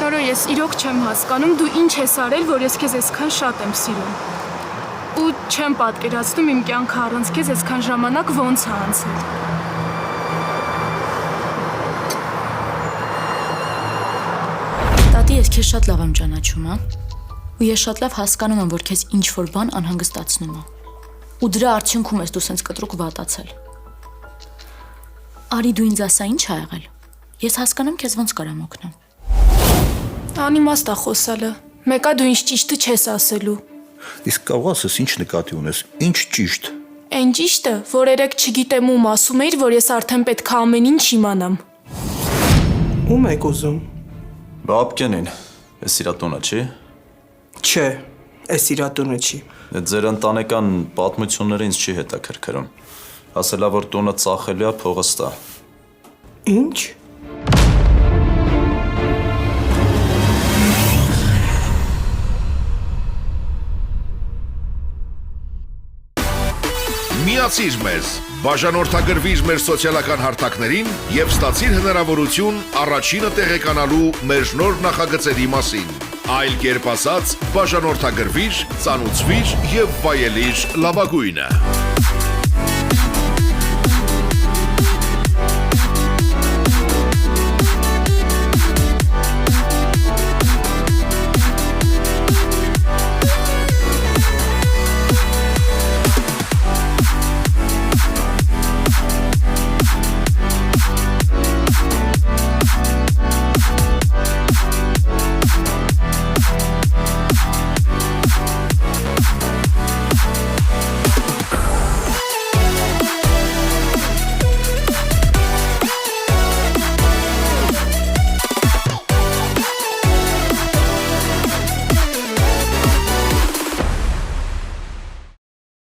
Հորո, ես իրոք չեմ հասկանում, դու ինչ ես արել, որ ես քեզ այսքան շատ եմ սիրում։ Ու չեմ պատկերացնում իմ կյանքը առանց քեզ այսքան ժամանակ ոնց է անցել։ Տատի, ես քեզ շատ լավ եմ ճանաչում, հա։ Ու ես շատ լավ հասկանում եմ, որ քեզ ինչ-որ բան անհանգստացնում է։ Ու դրա արդյունքում ես դու սենց կտրուկ վատացել։ Արի, դու ինձ ասա, ինչ ա եղել։ Ես հասկանում քեզ ոնց կարամ օգնեմ։ Անիմաստ է խոսալը։ Մեկա դու ինչ ճիշտը չես ասելու։ Իսկ կարող ասես ինչ նկատի ունես, ինչ ճիշտ։ Այն ճիշտը, որ երեք չգիտեմ ում ասում էիր, որ ես արդեն պետք է ամեն ինչ իմանամ։ Ում եք ուզում։ Բաբկենին, էս իրա տունը չի։ Չէ, էս իրա տունը չի։ Ձեր ընտանեկան պատմությունները ինձ չի հետաքրքրում։ Ասելա, որ տունը ծախելու է, փողը ստա։ Ինչ։ Միացիր մեզ, բաժանորդագրվիր մեր սոցիալական հարթակներին և ստացիր հնարավորություն առաջինը տեղեկանալու մեր նոր նախագծերի մասին։ Այլ կերպ ասած, բաժանորդագրվիր, ծանուցվիր և վայելիր լավագույնը։